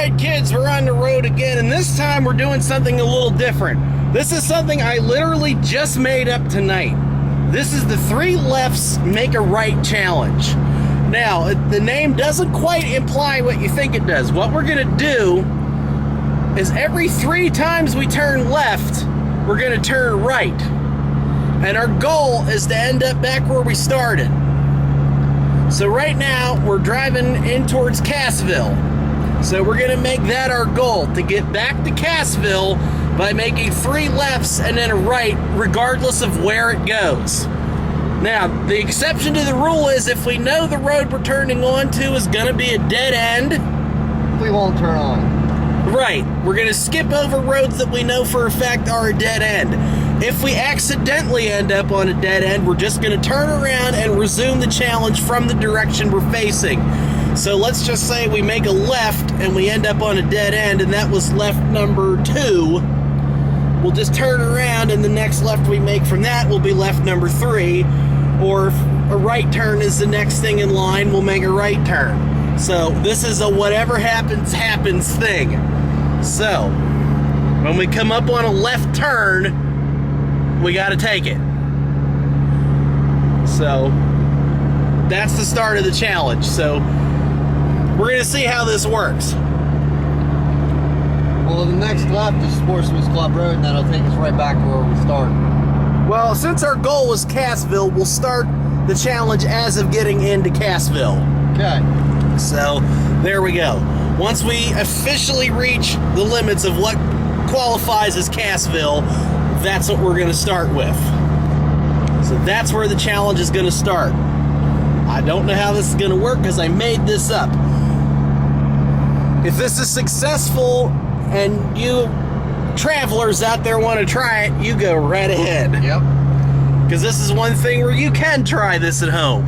Alright kids, we're on the road again, and this time we're doing something a little different. This is something I literally just made up tonight. This is the 3 lefts make a right challenge. Now, the name doesn't quite imply what you think it does. What we're gonna do is every 3 times we turn left, we're gonna turn right. And our goal is to end up back where we started. So right now, we're driving in towards Cassville. So we're gonna make that our goal, to get back to Cassville by making 3 lefts and then a right, regardless of where it goes. Now, the exception to the rule is if we know the road we're turning onto is gonna be a dead end, we won't turn on. Right, we're gonna skip over roads that we know for a fact are a dead end. If we accidentally end up on a dead end, we're just gonna turn around and resume the challenge from the direction we're facing. So let's just say we make a left and we end up on a dead end, and that was left number 2. We'll just turn around, and the next left we make from that will be left number 3. Or if a right turn is the next thing in line, we'll make a right turn. So this is a whatever happens, happens thing. So when we come up on a left turn, we got to take it. So that's the start of the challenge. So we're going to see how this works. Well, the next left is Sportsman's Club Road, and that'll take us right back to where we started. Well, since our goal was Cassville, we'll start the challenge as of getting into Cassville. Okay. So there we go. Once we officially reach the limits of what qualifies as Cassville, that's what we're going to start with. So that's where the challenge is going to start. I don't know how this is going to work because I made this up. If this is successful and you travelers out there want to try it, you go right ahead. Yep. Because this is one thing where you can try this at home.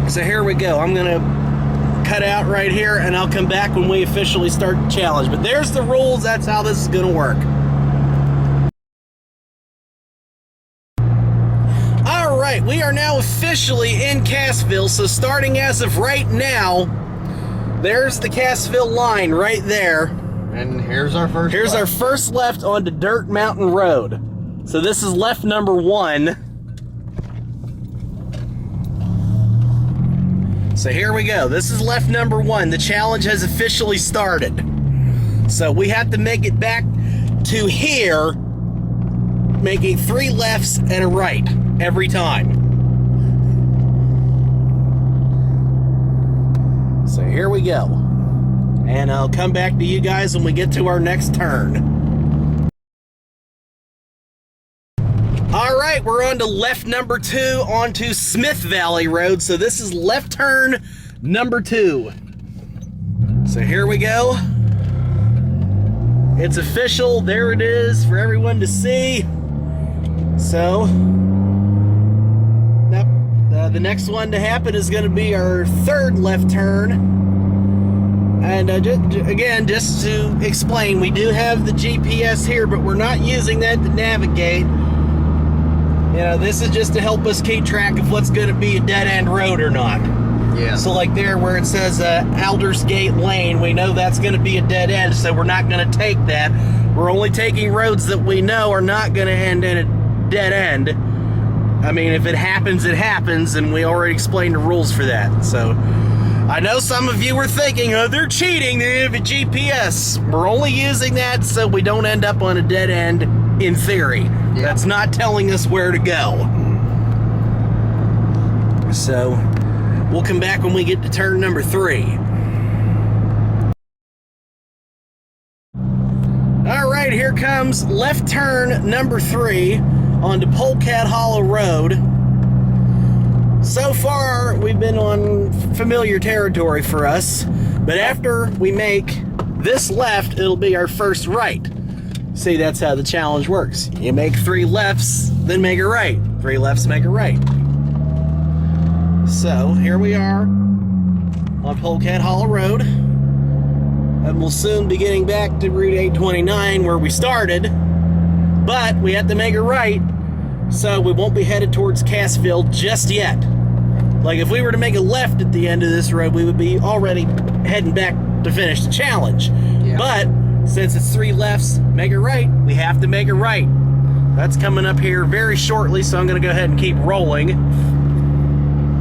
So here we go. I'm going to cut out right here, and I'll come back when we officially start the challenge. But there's the rules. That's how this is going to work. All right, we are now officially in Cassville. So starting as of right now, there's the Cassville line right there. And here's our first Here's left. our first left onto Dirt Mountain Road. So this is left number 1. So here we go. This is left number 1. The challenge has officially started. So we have to make it back to here, making 3 lefts and a right every time. So here we go. And I'll come back to you guys when we get to our next turn. All right, we're on to left number 2 onto Smith Valley Road. So this is left turn number 2. So here we go. It's official. There it is for everyone to see. So the next one to happen is going to be our 3rd left turn. And again, just to explain, we do have the GPS here, but we're not using that to navigate. You know, this is just to help us keep track of what's going to be a dead-end road or not. Yeah. So like there where it says Aldersgate Lane, we know that's going to be a dead end, so we're not going to take that. We're only taking roads that we know are not going to end in a dead end. I mean, if it happens, it happens, and we already explained the rules for that. So I know some of you were thinking, oh, they're cheating, they have a GPS. We're only using that so we don't end up on a dead end in theory. Yeah. That's not telling us where to go. So we'll come back when we get to turn number 3. All right, here comes left turn number 3 onto Polecat Hollow Road. So far, we've been on familiar territory for us, but after we make this left, it'll be our first right. See, that's how the challenge works. You make 3 lefts, then make a right. 3 lefts, make a right. So, here we are on Polecat Hollow Road, and we'll soon be getting back to Route 829 where we started, but we have to make a right, so we won't be headed towards Cassville just yet. Like if we were to make a left at the end of this road, we would be already heading back to finish the challenge. Yeah. But since it's 3 lefts, make it right, we have to make it right. That's coming up here very shortly, so I'm going to go ahead and keep rolling.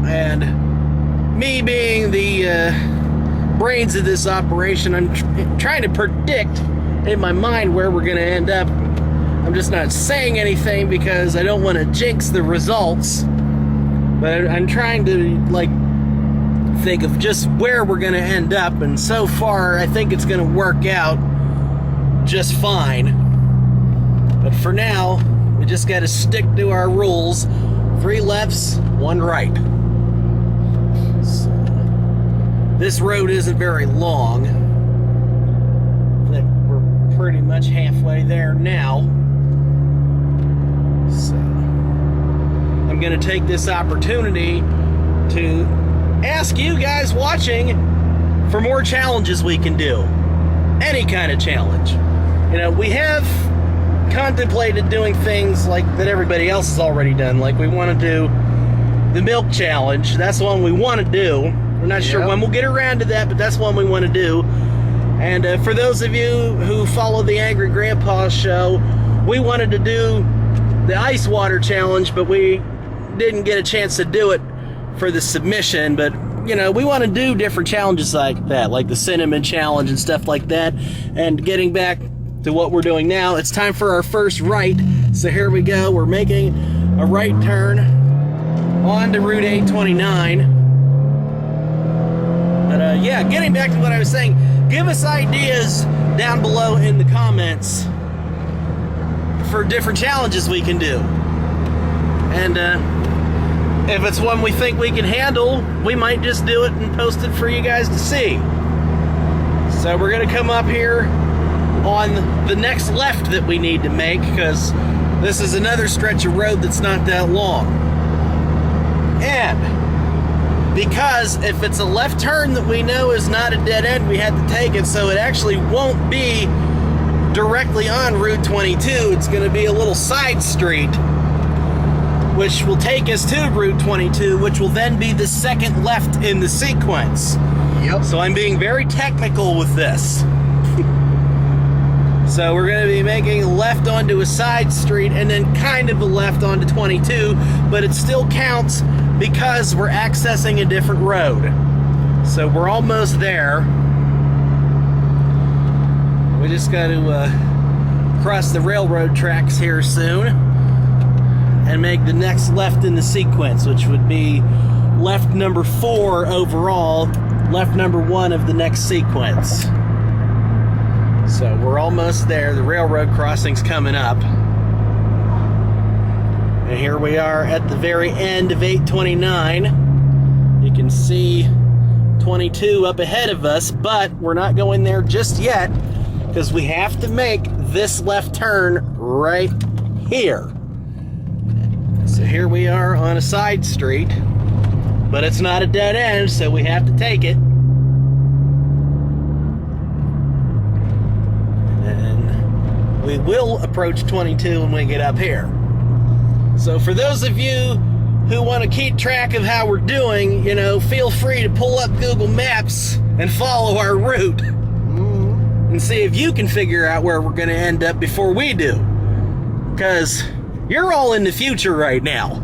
And me being the brains of this operation, I'm trying to predict in my mind where we're going to end up. I'm just not saying anything because I don't want to jinx the results. But I'm trying to, like, think of just where we're going to end up. And so far, I think it's going to work out just fine. But for now, we just got to stick to our rules. 3 lefts, 1 right. So, this road isn't very long. We're pretty much halfway there now. So, I'm going to take this opportunity to ask you guys watching for more challenges we can do. Any kind of challenge. You know, we have contemplated doing things like that everybody else has already done. Like we want to do the milk challenge. That's the one we want to do. We're not sure when we'll get around to that, but that's one we want to do. And for those of you who follow the Angry Grandpa show, we wanted to do the ice water challenge, but we didn't get a chance to do it for the submission. But you know, we want to do different challenges like that, like the cinnamon challenge and stuff like that. And getting back to what we're doing now, it's time for our first right. So here we go. We're making a right turn onto Route 829. But yeah, getting back to what I was saying, give us ideas down below in the comments for different challenges we can do. And if it's one we think we can handle, we might just do it and post it for you guys to see. So we're going to come up here on the next left that we need to make, because this is another stretch of road that's not that long. And because if it's a left turn that we know is not a dead end, we had to take it, so it actually won't be directly on Route 22. It's going to be a little side street, which will take us to Route 22, which will then be the second left in the sequence. Yep. So I'm being very technical with this. So we're going to be making a left onto a side street and then kind of a left onto 22, but it still counts because we're accessing a different road. So we're almost there. We just got to cross the railroad tracks here soon and make the next left in the sequence, which would be left number 4 overall, left number 1 of the next sequence. So we're almost there. The railroad crossing's coming up. And here we are at the very end of 829. You can see 22 up ahead of us, but we're not going there just yet because we have to make this left turn right here. So here we are on a side street, but it's not a dead end, so we have to take it. And we will approach 22 when we get up here. So for those of you who want to keep track of how we're doing, you know, feel free to pull up Google Maps and follow our route and see if you can figure out where we're going to end up before we do. Because you're all in the future right now.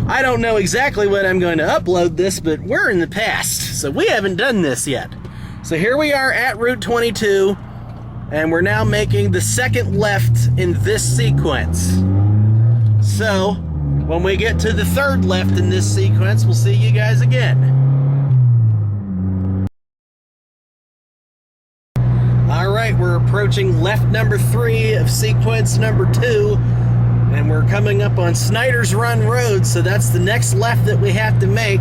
I don't know exactly when I'm going to upload this, but we're in the past, so we haven't done this yet. So here we are at Route 22, and we're now making the second left in this sequence. So when we get to the third left in this sequence, we'll see you guys again. Alright, we're approaching left number 3 of sequence number 2, and we're coming up on Snyder's Run Road, so that's the next left that we have to make.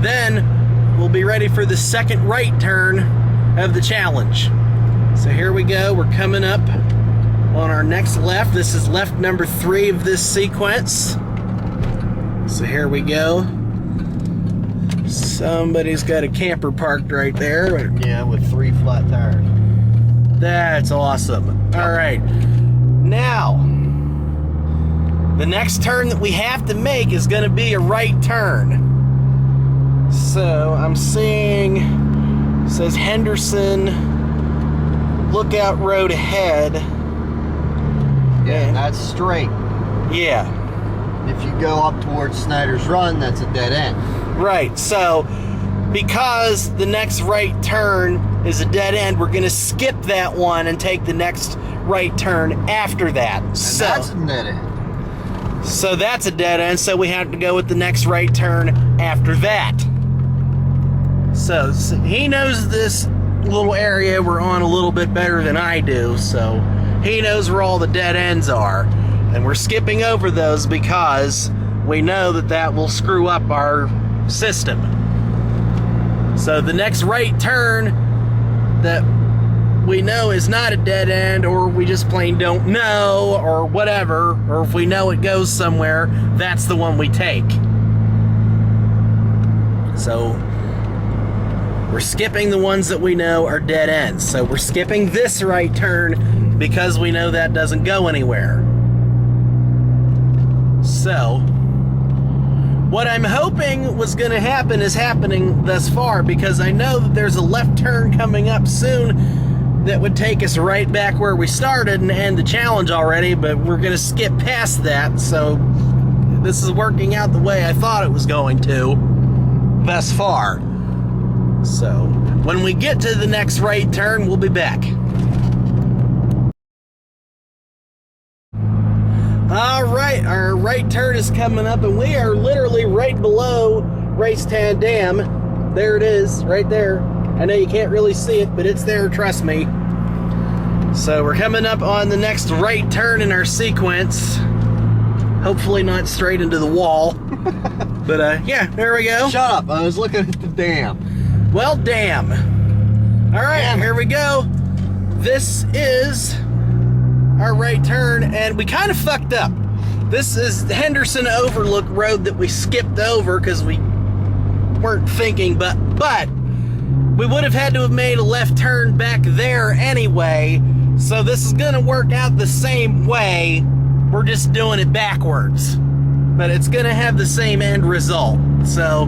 Then we'll be ready for the second right turn of the challenge. So here we go, we're coming up on our next left. This is left number 3 of this sequence. So here we go. Somebody's got a camper parked right there. Yeah, with 3 flat tires. That's awesome. All right. Now, the next turn that we have to make is going to be a right turn. So I'm seeing, it says Henderson, Lookout Road ahead. Yeah, that's straight. Yeah. If you go up towards Snyder's Run, that's a dead end. Right, so because the next right turn is a dead end, we're going to skip that one and take the next right turn after that. And so that's a dead end. So that's a dead end, so we have to go with the next right turn after that. So he knows this little area we're on a little bit better than I do, so he knows where all the dead ends are. And we're skipping over those because we know that that will screw up our system. So the next right turn that we know is not a dead end, or we just plain don't know, or whatever, or if we know it goes somewhere, that's the one we take. So we're skipping the ones that we know are dead ends. So we're skipping this right turn because we know that doesn't go anywhere. So what I'm hoping was going to happen is happening thus far, because I know that there's a left turn coming up soon that would take us right back where we started and end the challenge already, but we're going to skip past that, so this is working out the way I thought it was going to thus far. So when we get to the next right turn, we'll be back. Alright, our right turn is coming up, and we are literally right below Racetown Dam. There it is, right there. I know you can't really see it, but it's there, trust me. So we're coming up on the next right turn in our sequence. Hopefully not straight into the wall. But yeah, there we go. Shut up, I was looking at the dam. Well, damn. Alright, here we go. This is our right turn, and we kind of fucked up. This is the Henderson Overlook Road that we skipped over because we weren't thinking, but we would have had to have made a left turn back there anyway, so this is gonna work out the same way. We're just doing it backwards, but it's gonna have the same end result. So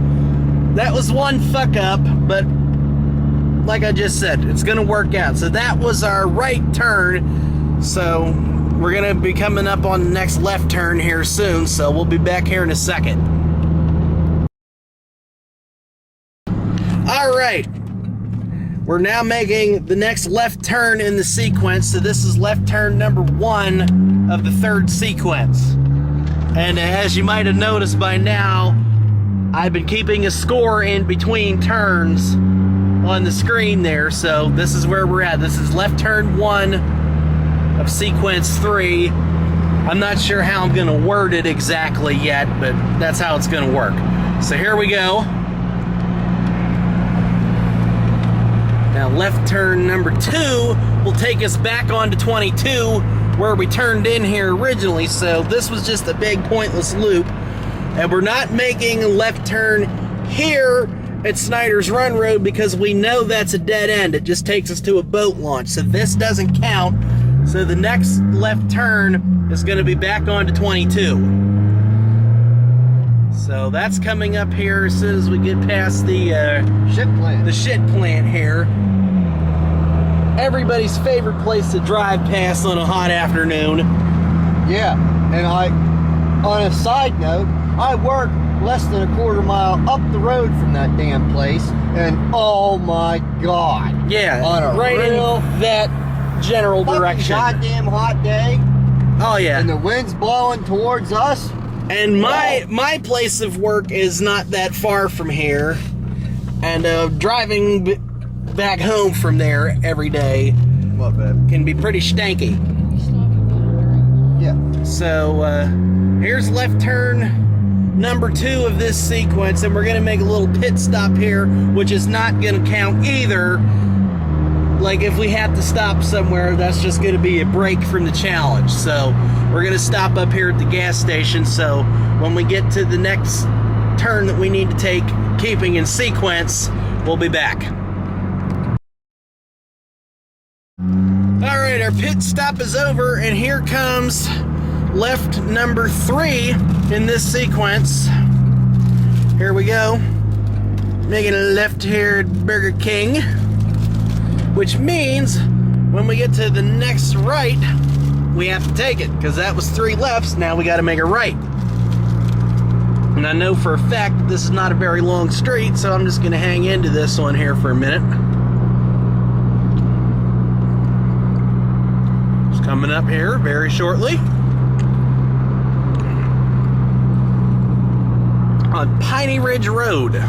that was one fuck up, but like I just said, it's gonna work out. So that was our right turn, so we're gonna be coming up on the next left turn here soon, so we'll be back here in a second. All right. We're now making the next left turn in the sequence, so this is left turn number 1 of the third sequence. And as you might have noticed by now, I've been keeping a score in between turns on the screen there, so this is where we're at. This is left turn 1 of sequence 3. I'm not sure how I'm going to word it exactly yet, but that's how it's going to work. So here we go. Now left turn number 2 will take us back onto 22 where we turned in here originally, so this was just a big pointless loop. And we're not making a left turn here at Snyder's Run Road because we know that's a dead end. It just takes us to a boat launch, so this doesn't count. So the next left turn is going to be back onto 22. So that's coming up here as soon as we get past the shit plant here. Everybody's favorite place to drive past on a hot afternoon. Yeah, and on a side note, I work less than a quarter mile up the road from that damn place, and oh my god. Yeah, on a right real in that general direction. Goddamn hot day. Oh yeah. And the wind's blowing towards us. And my place of work is not that far from here, and driving back home from there every day can be pretty stanky. Yeah. So here's left turn number 2 of this sequence, and we're going to make a little pit stop here, which is not going to count either. Like if we have to stop somewhere, that's just going to be a break from the challenge. So we're going to stop up here at the gas station, so when we get to the next turn that we need to take, keeping in sequence, we'll be back. Alright, our pit stop is over, and here comes left number 3 in this sequence. Here we go. making a left here at Burger King, which means when we get to the next right, we have to take it, because that was 3 lefts. Now we got to make a right. And I know for a fact that this is not a very long street, so I'm just going to hang into this one here for a minute. It's coming up here very shortly. On Piney Ridge Road.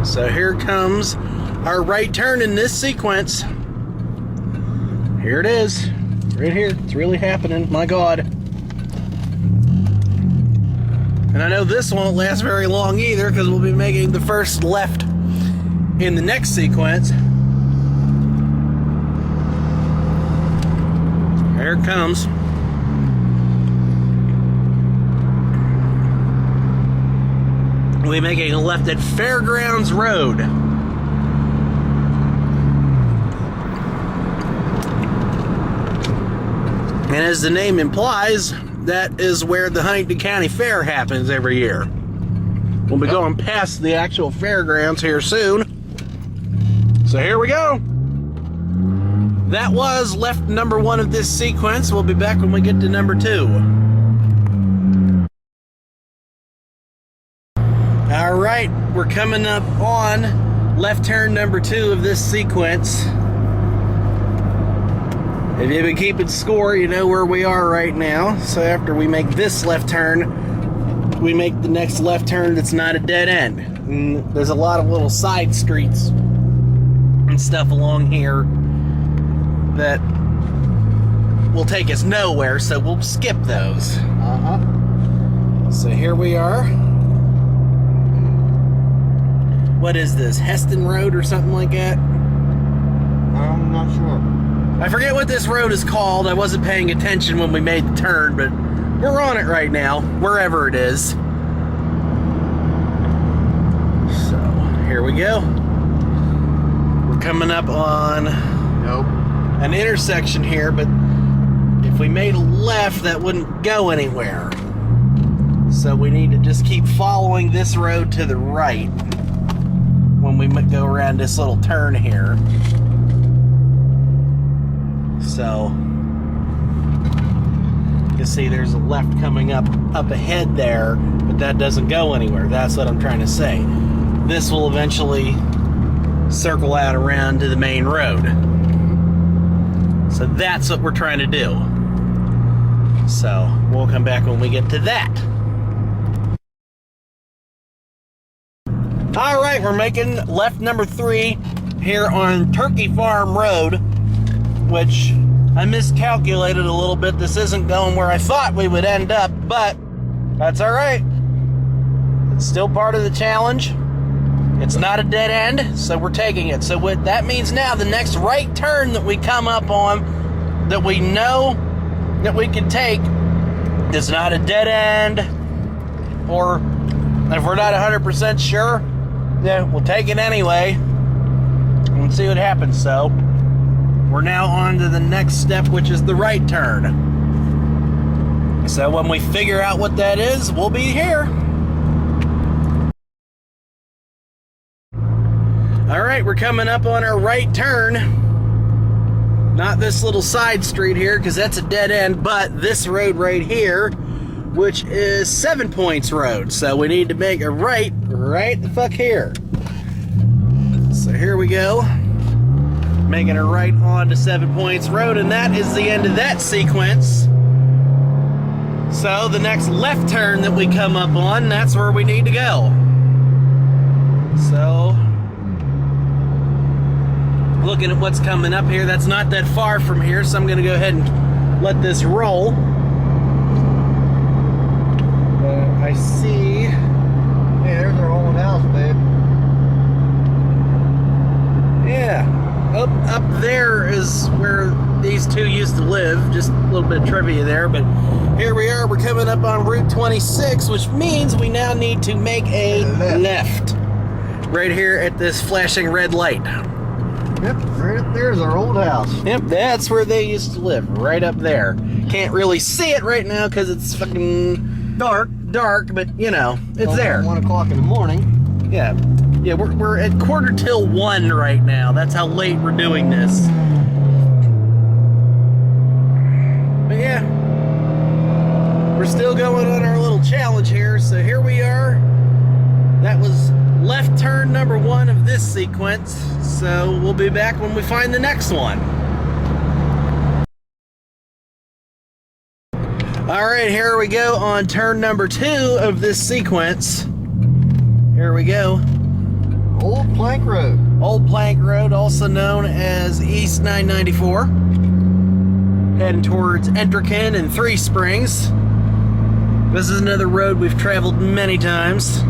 So here comes our right turn in this sequence. Here it is. Right here. It's really happening. My God. And I know this won't last very long either, because we'll be making the first left in the next sequence. Here it comes. We make a left at Fairgrounds Road. And as the name implies, that is where the Huntington County Fair happens every year. We'll be going past the actual fairgrounds here soon. So here we go. That was left number 1 of this sequence. We'll be back when we get to number 2. All right, we're coming up on left turn number 2 of this sequence. If you've been keeping score, you know where we are right now. So after we make this left turn, we make the next left turn that's not a dead end. And there's a lot of little side streets and stuff along here that will take us nowhere, so we'll skip those. So here we are. What is this, Heston Road or something like that? I'm not sure. I forget what this road is called. I wasn't paying attention when we made the turn, but we're on it right now, wherever it is. So, here we go. We're coming up on an intersection here, but if we made a left, that wouldn't go anywhere. So we need to just keep following this road to the right when we go around this little turn here. So you see there's a left coming up ahead there, but that doesn't go anywhere. That's what I'm trying to say. This will eventually circle out around to the main road. So that's what we're trying to do. So we'll come back when we get to that. All right, we're making left number 3 here on Turkey Farm Road, which I miscalculated a little bit. This isn't going where I thought we would end up, but that's all right. It's still part of the challenge. It's not a dead end, so we're taking it. So what that means now, the next right turn that we come up on, that we know that we can take, is not a dead end, or if we're not 100% sure, yeah, we'll take it anyway and see what happens. So we're now on to the next step, which is the right turn. So when we figure out what that is, we'll be here. All right, we're coming up on our right turn. Not this little side street here, because that's a dead end, but this road right here, which is 7 Points Road. So we need to make a right the fuck here. So here we go. Making a right on to 7 Points Road, and that is the end of that sequence. So the next left turn that we come up on, that's where we need to go. So looking at what's coming up here, that's not that far from here, so I'm gonna go ahead and let this roll. I see. Hey, there's our old house, babe. Yeah. Up there is where these two used to live. Just a little bit of trivia there, but here we are. We're coming up on Route 26, which means we now need to make a left. Right here at this flashing red light. Yep, right up there's our old house. Yep, that's where they used to live, right up there. Can't really see it right now because it's fucking dark, dark, but you know, it's there. 1 o'clock in the morning. Yeah, we're at 1:45 right now. That's how late we're doing this. But yeah, we're still going on our little challenge here. So here we are. That was left turn number 1 of this sequence. So we'll be back when we find the next one. All right, here we go on turn number 2 of this sequence. Here we go. Old Plank Road. Old Plank Road, also known as East 994. Heading towards Entrecan and Three Springs. This is another road we've traveled many times.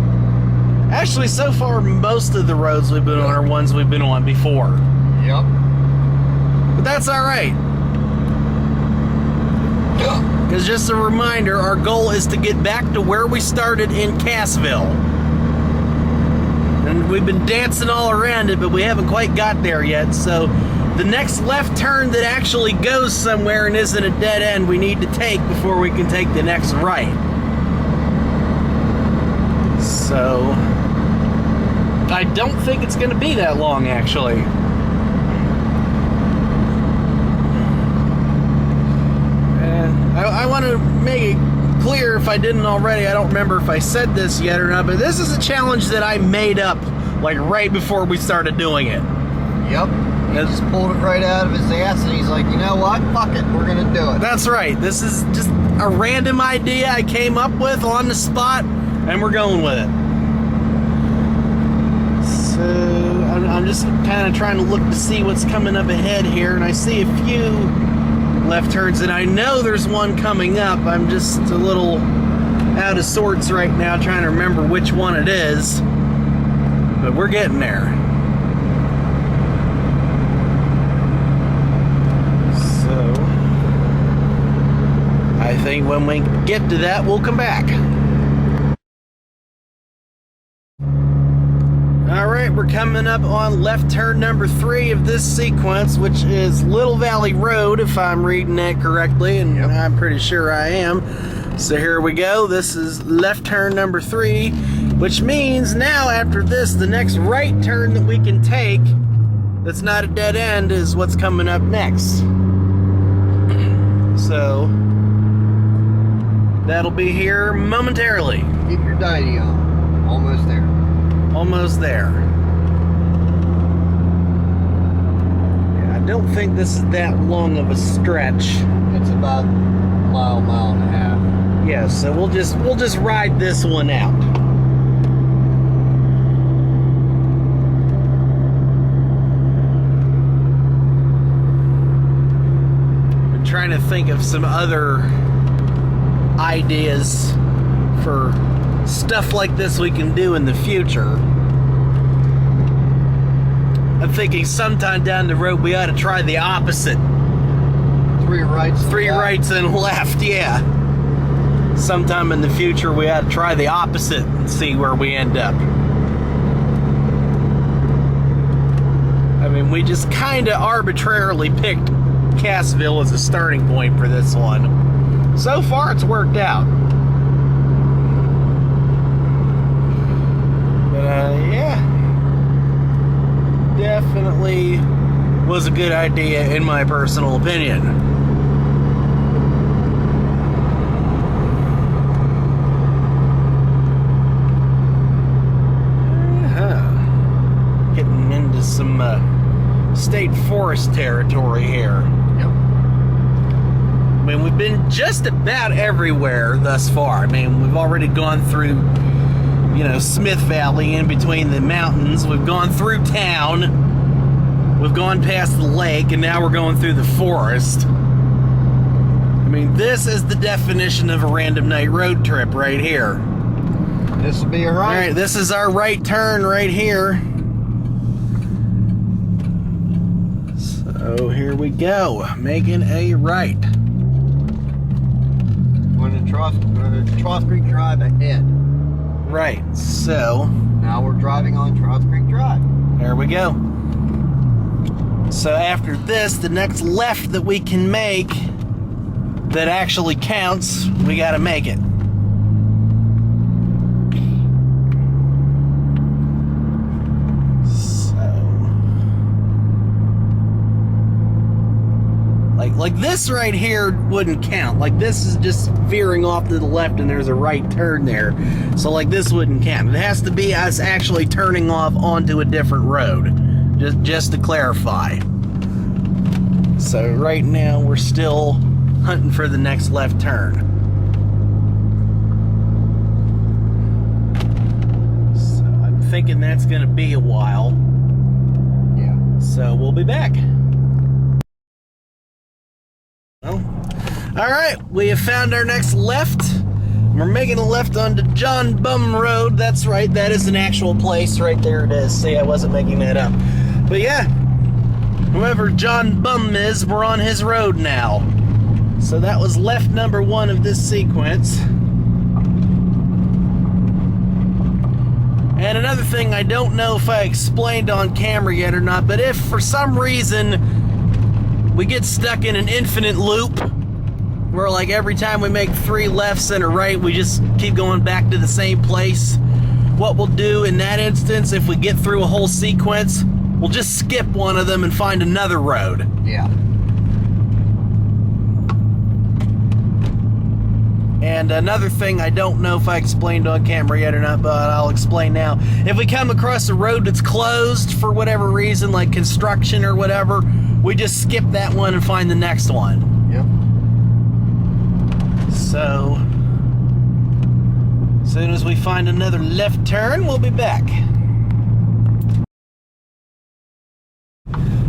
Actually, so far, most of the roads we've been on are ones we've been on before. Yep. But that's all right. Because just a reminder, our goal is to get back to where we started in Cassville. And we've been dancing all around it, but we haven't quite got there yet. So the next left turn that actually goes somewhere and isn't a dead end, we need to take before we can take the next right. So I don't think it's going to be that long, actually. I want to make it clear, if I didn't already, I don't remember if I said this yet or not, but this is a challenge that I made up like right before we started doing it. Yep. He just pulled it right out of his ass and he's like, you know what? Fuck it. We're going to do it. That's right. This is just a random idea I came up with on the spot, and we're going with it. So I'm just kind of trying to look to see what's coming up ahead here, and I see a few left turns, and I know there's one coming up. I'm just a little out of sorts right now trying to remember which one it is, but we're getting there. So I think when we get to that, we'll come back. Alright, we're coming up on left turn number 3 of this sequence, which is Little Valley Road, if I'm reading that correctly, and yep. I'm pretty sure I am. So here we go. This is left turn number 3, which means now after this, the next right turn that we can take that's not a dead end is what's coming up next. So that'll be here momentarily. Keep your diety on. Almost there. Almost there. Yeah, I don't think this is that long of a stretch. It's about a mile and a half. Yeah, so we'll just ride this one out. I'm trying to think of some other ideas for stuff like this we can do in the future. I'm thinking sometime down the road we ought to try the opposite. 3 rights and Three left. rights and left, yeah. Sometime in the future we ought to try the opposite and see where we end up. I mean, we just kind of arbitrarily picked Cassville as a starting point for this one. So far it's worked out. Yeah, definitely was a good idea in my personal opinion. Getting into some state forest territory here. Yep. I mean, we've been just about everywhere thus far. I mean, we've already gone through, you know, Smith Valley in between the mountains. We've gone through town. We've gone past the lake, and now we're going through the forest. I mean, this is the definition of a random night road trip right here. This will be a right. All right, this is our right turn right here. So here we go, making a right. Going to Troth Creek Drive ahead. Right, so now we're driving on Troth Creek Drive. There we go. So after this, the next left that we can make that actually counts, we got to make it. Like this right here wouldn't count. Like this is just veering off to the left and there's a right turn there. So like this wouldn't count. It has to be us actually turning off onto a different road. Just to clarify. So right now we're still hunting for the next left turn. So I'm thinking that's gonna be a while. Yeah. So we'll be back. Well, all right, we have found our next left. We're making a left onto John Bum Road. That's right, that is an actual place. Right there it is. See, I wasn't making that up. But yeah, whoever John Bum is, we're on his road now. So that was left number 1 of this sequence. And another thing, I don't know if I explained on camera yet or not, but if for some reason we get stuck in an infinite loop where like every time we make 3 lefts and a right, we just keep going back to the same place. What we'll do in that instance, if we get through a whole sequence, we'll just skip one of them and find another road. Yeah. And another thing, I don't know if I explained on camera yet or not, but I'll explain now. If we come across a road that's closed for whatever reason, like construction or whatever, we just skip that one and find the next one. Yep. So, as soon as we find another left turn, we'll be back.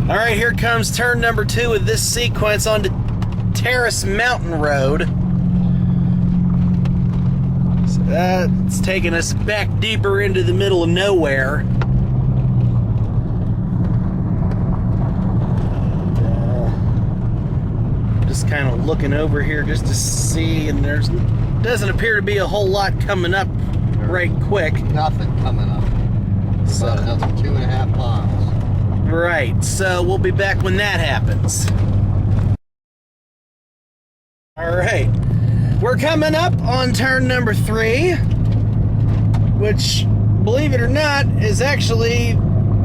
All right, here comes turn number 2 of this sequence onto Terrace Mountain Road. So that's taking us back deeper into the middle of nowhere. Just kind of looking over here just to see, and there's doesn't appear to be a whole lot coming up right quick. Nothing coming up. So About another 2.5 miles. Right, so we'll be back when that happens. All right, we're coming up on turn number 3, which, believe it or not, is actually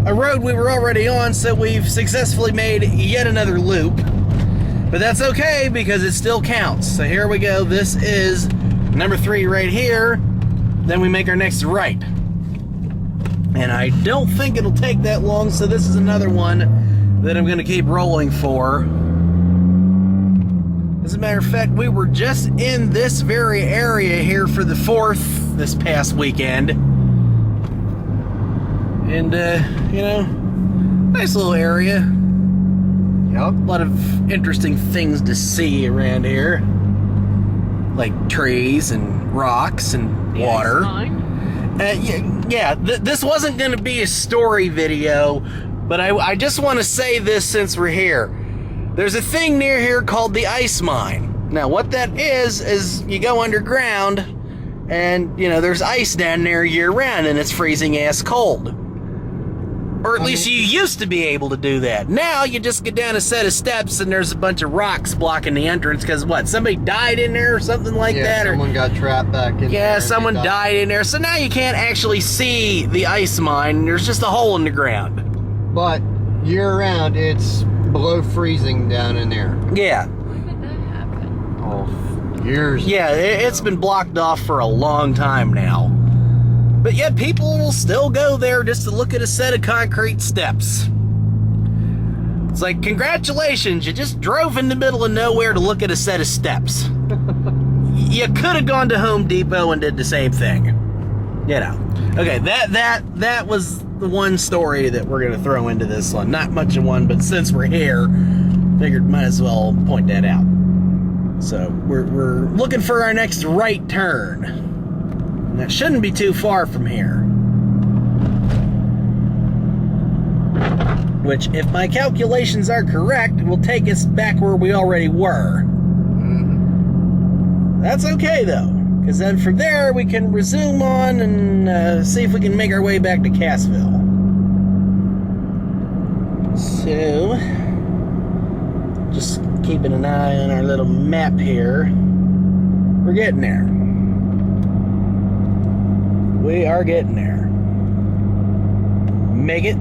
a road we were already on, so we've successfully made yet another loop. But that's okay, because it still counts. So here we go. This is number 3 right here. Then we make our next right. And I don't think it'll take that long, so this is another one that I'm going to keep rolling for. As a matter of fact, we were just in this very area here for the 4th this past weekend. And, you know, nice little area. Yep. A lot of interesting things to see around here. Like trees and rocks and water. This wasn't going to be a story video, but I just want to say this since we're here. There's a thing near here called the ice mine. Now, what that is you go underground, and, you know, there's ice down there year-round, and it's freezing-ass cold. Or at least you used to be able to do that. Now, you just get down a set of steps, and there's a bunch of rocks blocking the entrance, because, what, somebody died in there or something like that? Yeah, someone got trapped back in there. Yeah, someone died in there. So now you can't actually see the ice mine. There's just a hole in the ground. But year-round, it's below freezing down in there. Yeah. When did that happen? Oh, years. Yeah, it's been blocked off for a long time now. But yet people will still go there just to look at a set of concrete steps. It's like, congratulations, you just drove in the middle of nowhere to look at a set of steps. You could have gone to Home Depot and did the same thing. You know. Okay, that was the one story that we're going to throw into this one. Not much of one, but since we're here, figured might as well point that out. So, we're looking for our next right turn. And that shouldn't be too far from here. Which, if my calculations are correct, will take us back where we already were. That's okay, though, because then from there we can resume on and see if we can make our way back to Cassville. So, just keeping an eye on our little map here. We're getting there. We are getting there. Make it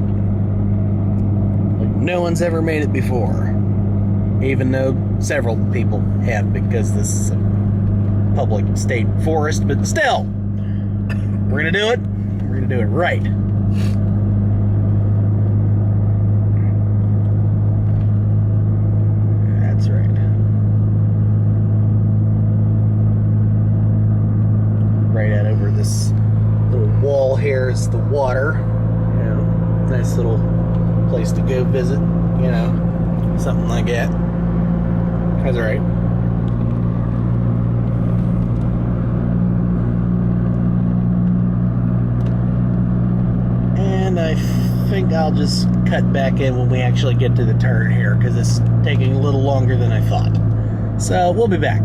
like no one's ever made it before. even though several people have, because this is a public state forest, but still, we're gonna do it. We're gonna do it right. That's right. Right out over this little wall here is the water. You know, nice little place to go visit. You know, something like that. That's right. And I think I'll just cut back in when we actually get to the turn here, because it's taking a little longer than I thought. So we'll be back.